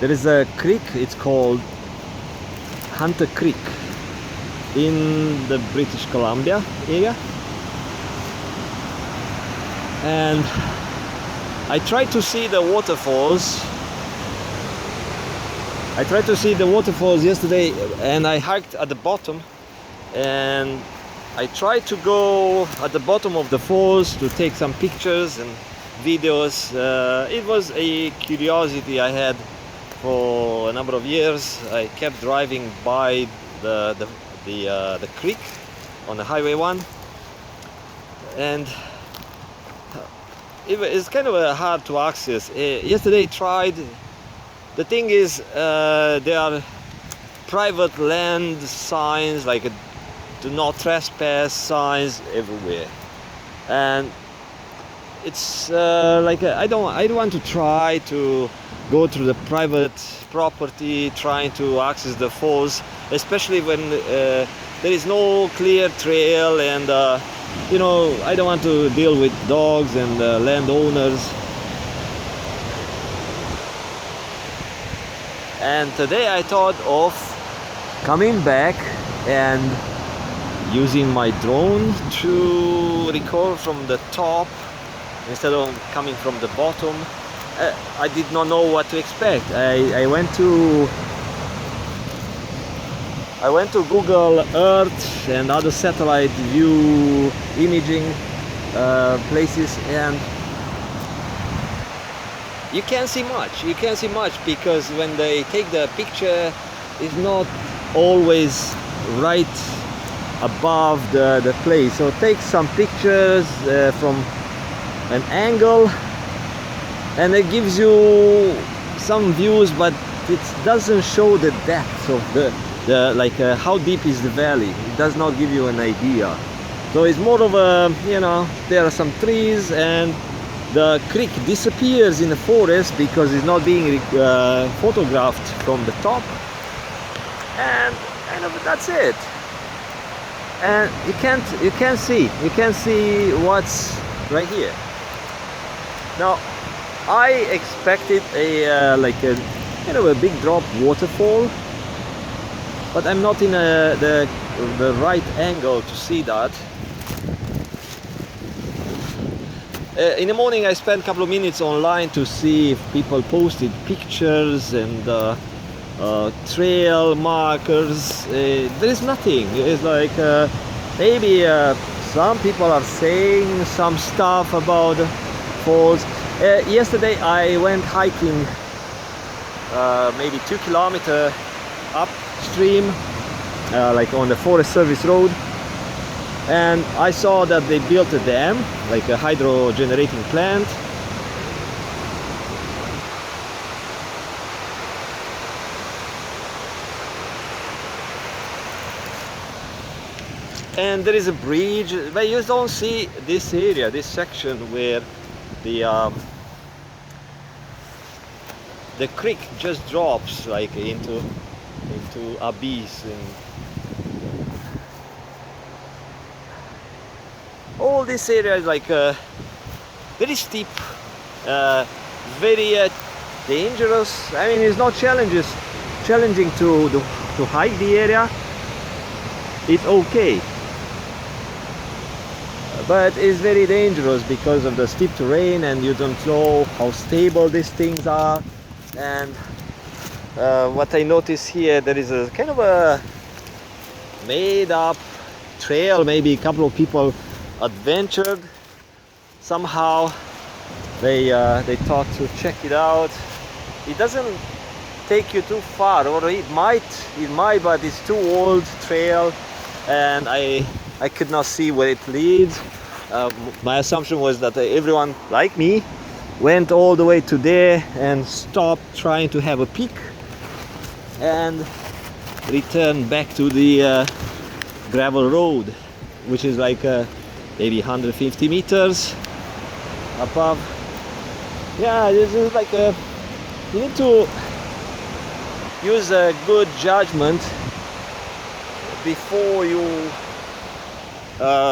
There is a creek, it's called Hunter Creek in the British Columbia area, and I tried to see the waterfalls. Yesterday, and I hiked at the bottom, and I tried to go at the bottom of the falls to take some pictures and videos. It was a curiosity I had for a number of years. I kept driving by the creek on the Highway 1, and it's kind of hard to access. Yesterday I tried. The thing is, there are private land signs, like do not trespass signs everywhere, and it's like I don't want to try to go through the private property trying to access the falls, especially when there is no clear trail, and I don't want to deal with dogs and landowners. And today I thought of coming back and using my drone to record from the top instead of coming from the bottom. I did not know what to expect. I went to Google Earth and other satellite view imaging places, and you can't see much because when they take the picture, it's not always right above the place. So take some pictures from an angle, and it gives you some views, but it doesn't show the depth of the how deep is the valley. It does not give you an idea. So it's more of a, there are some trees, and the creek disappears in the forest because it's not being photographed from the top, and that's it. And you can't see what's right here. Now I expected a big drop waterfall, but I'm not in the right angle to see that. In the morning I spent a couple of minutes online to see if people posted pictures and trail markers. There is nothing. It's like maybe some people are saying some stuff about the falls. Yesterday I went hiking maybe 2 kilometers upstream, like on the Forest Service road, and I saw that they built a dam, like a hydro generating plant. And there is a bridge, but you don't see this area, this section where the creek just drops like into abyss, and all this area is like very steep, very dangerous. I mean, it's not challenging to hike the area. It's okay, but it's very dangerous because of the steep terrain, and you don't know how stable these things are. And what I notice here, there is a kind of a made up trail. Maybe a couple of people adventured somehow. They thought to check it out. It doesn't take you too far, or it might, but it's too old trail, and I could not see where it leads. My assumption was that everyone like me went all the way to there and stopped trying to have a peek and returned back to the gravel road, which is like maybe 150 meters above. Yeah, this is like you need to use a good judgment before you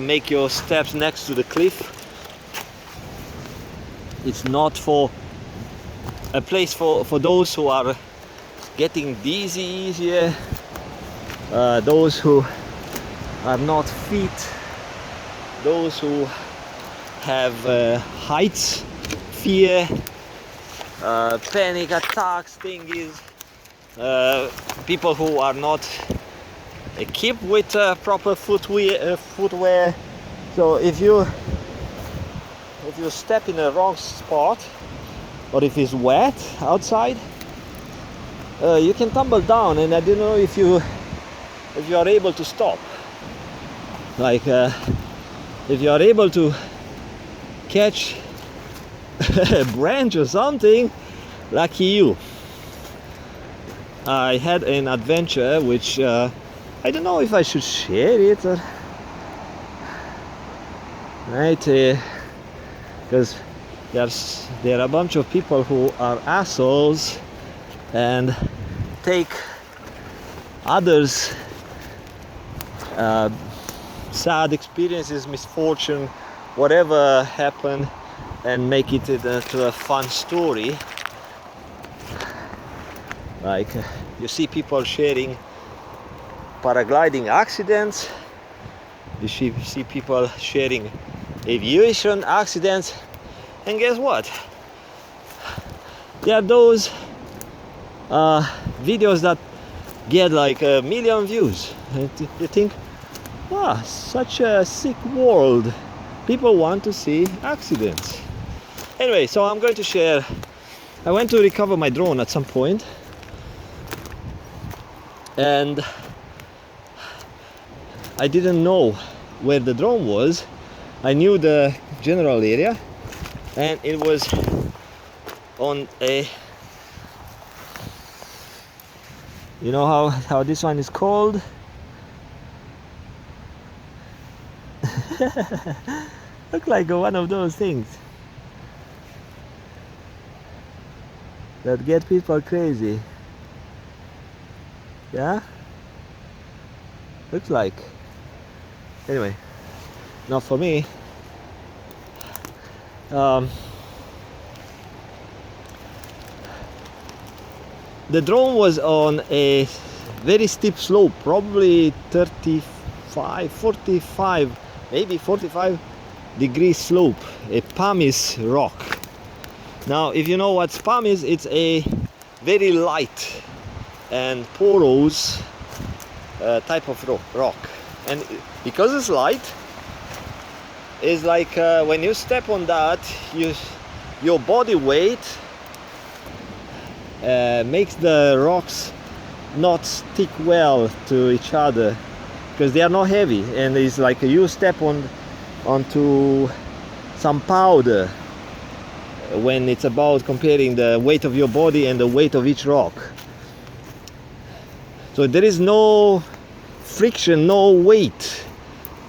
make your steps next to the cliff. It's not for a place for those who are getting dizzy easier, those who are not fit, those who have heights fear, panic attacks, thingies, people who are not equipped with proper footwear. So if you step in a wrong spot, or if it's wet outside, you can tumble down, and I don't know if you are able to stop. Like if you are able to catch a branch or something, lucky you. I had an adventure which I don't know if I should share it or right, because there are a bunch of people who are assholes and take others' sad experiences, misfortune, whatever happened, and make it into a fun story. Like you see people sharing paragliding accidents, you see people sharing aviation accidents, and guess what? There are those videos that get like 1 million views, and you think, wow, such a sick world. People want to see accidents. Anyway, so I'm going to share. I went to recover my drone at some point, and I didn't know where the drone was. I knew the general area, and it was on a, you know how this one is called? Look like one of those things that get people crazy. Yeah? Looks like. Anyway, not for me. The drone was on a very steep slope, probably 35, 45, maybe 45 degree slope, a pumice rock. Now, if you know what pumice is, it's a very light and porous type of rock, and because it's light, it's like when you step on that, your body weight makes the rocks not stick well to each other because they are not heavy, and it's like you step onto some powder when it's about comparing the weight of your body and the weight of each rock. So there is no friction, no weight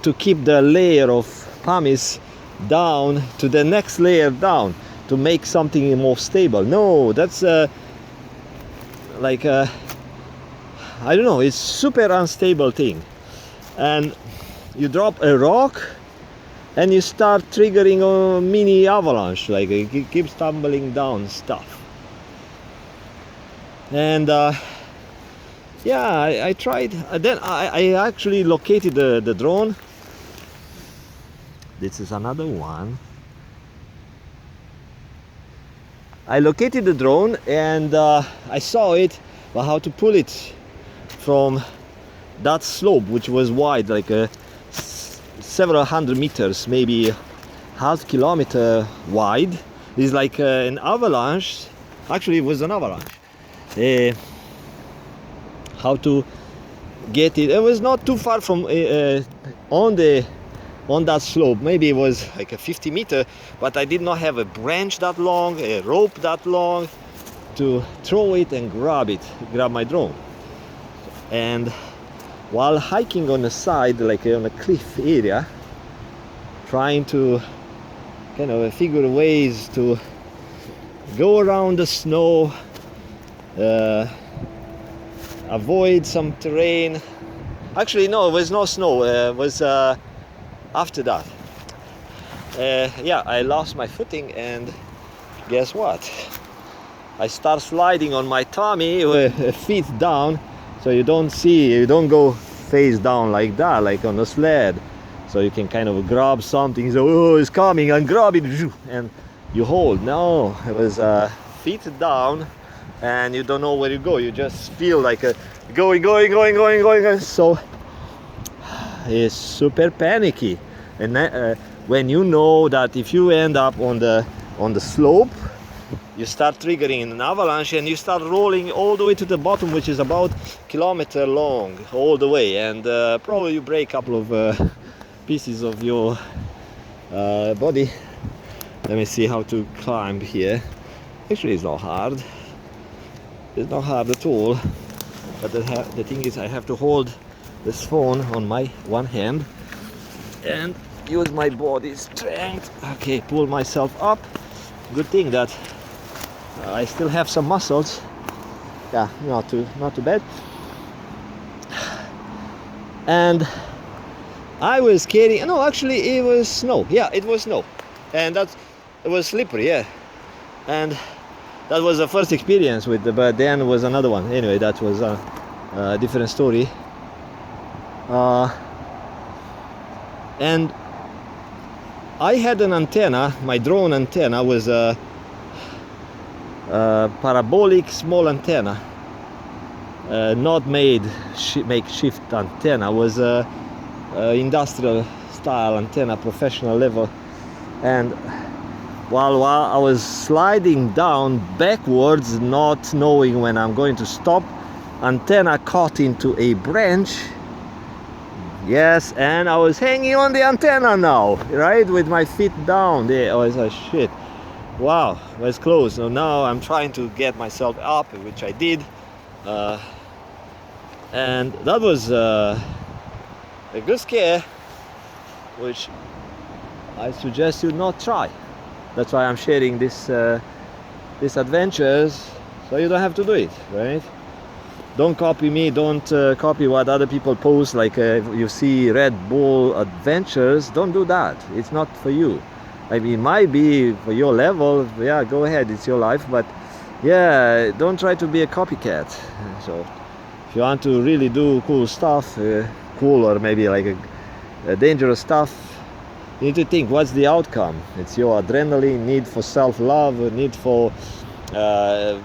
to keep the layer of pumice down to the next layer down to make something more stable. No, that's like I don't know, it's super unstable thing, and you drop a rock and you start triggering a mini avalanche, like it keeps tumbling down stuff. And yeah, I tried. Then I actually located the drone. This is another one. I located the drone, and I saw it, but how to pull it from that slope, which was wide, like several hundred meters, maybe half kilometer wide. It's like an avalanche. Actually, it was an avalanche. How to get it? It was not too far from on that slope. Maybe it was like a 50 meter, but I did not have a branch that long, a rope that long to throw it and grab my drone. And while hiking on the side, like on a cliff area, trying to kind of figure ways to go around the snow, avoid some terrain. Actually, no, it was no snow. It was after that. Yeah, I lost my footing, and guess what? I start sliding on my tummy with feet down, so you don't go face down like that, like on a sled. So you can kind of grab something, so oh, it's coming, and grab it, and you hold. No, it was feet down, and you don't know where you go. You just feel like going. So it's super panicky, and when you know that if you end up on the slope, you start triggering an avalanche, and you start rolling all the way to the bottom, which is about kilometer long all the way, and probably you break a couple of pieces of your body. Let me see how to climb here. Actually, it's not hard. It's not hard at all. But the thing is, I have to hold this phone on my one hand and use my body strength. Okay, pull myself up. Good thing that I still have some muscles. Yeah, not too bad. And I was skating. No, actually, it was snow. Yeah, it was snow, and it was slippery. Yeah, and that was the first experience with the. But then was another one. Anyway, that was a different story. And I had an antenna. My drone antenna was a parabolic small antenna, not makeshift antenna. Was a industrial style antenna, professional level. And while I was sliding down backwards, not knowing when I'm going to stop, antenna caught into a branch. Yes, and I was hanging on the antenna now, right, with my feet down there. I was like, shit, wow, was close. So now I'm trying to get myself up, which I did, and that was a good scare, which I suggest you not try. That's why I'm sharing these adventures, so you don't have to do it, right? Don't copy me, don't copy what other people post, like you see Red Bull adventures. Don't do that. It's not for you. I mean, it might be for your level, yeah, go ahead, it's your life, but yeah, don't try to be a copycat. So if you want to really do cool stuff, cool or maybe like a dangerous stuff, you need to think, what's the outcome? It's your adrenaline, need for self-love, need for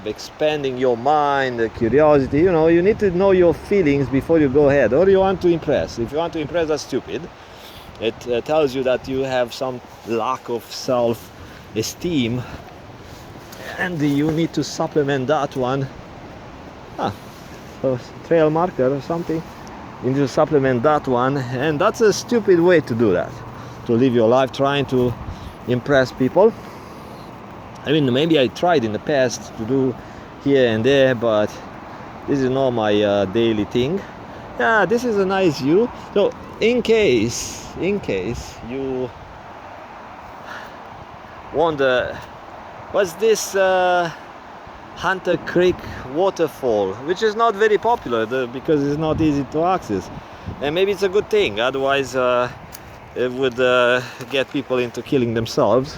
expanding your mind, curiosity. You know, you need to know your feelings before you go ahead. Or you want to impress. If you want to impress, that's stupid. It tells you that you have some lack of self-esteem, and you need to supplement that one. A trail marker or something. You need to supplement that one, and that's a stupid way to do that. To live your life trying to impress people. I mean, maybe I tried in the past to do here and there, but this is not my daily thing. Yeah, this is a nice view. So in case you wonder, what's this Hunter Creek waterfall, which is not very popular because it's not easy to access, and maybe it's a good thing, otherwise it would get people into killing themselves,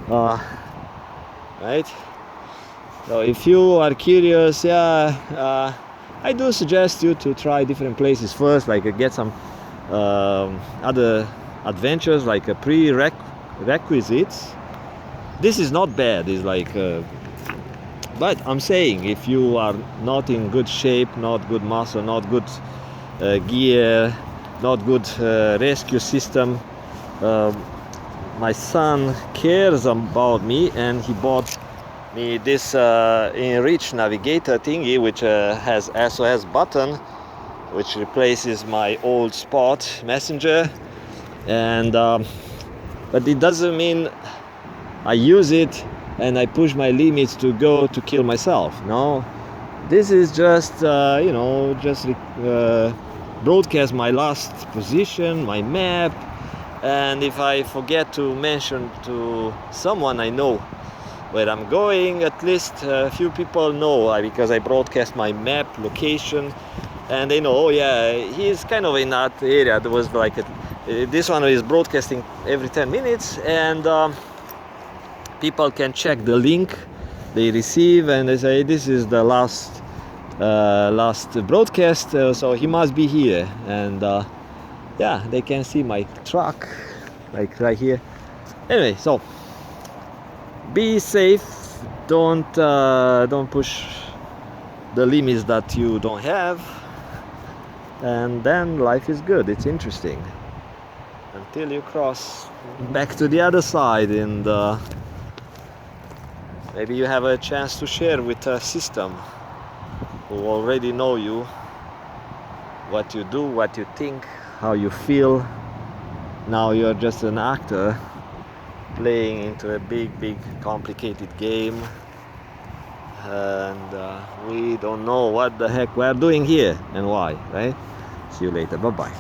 right? So if you are curious, yeah, I do suggest you to try different places first, like get some other adventures, like prerequisites. This is not bad, it's like but I'm saying, if you are not in good shape, not good muscle, not good gear, not good rescue system. My son cares about me, and he bought me this Enrich Navigator thingy, which has SOS button, which replaces my old Spot Messenger. And but it doesn't mean I use it and I push my limits to go to kill myself. No, this is just you know, just broadcast my last position, my map, and if I forget to mention to someone I know where I'm going, at least a few people know, because I broadcast my map location, and they know, oh yeah, he's kind of in that area. There was like this one is broadcasting every 10 minutes, and people can check the link they receive, and they say this is the last broadcast, so he must be here. And yeah, they can see my truck like right here. Anyway, so be safe, don't push the limits that you don't have, and then life is good, it's interesting until you cross back to the other side, and maybe you have a chance to share with a system who already know you, what you do, what you think, how you feel. Now you're just an actor playing into a big complicated game, and we don't know what the heck we're doing here and why, right? See you later, bye bye.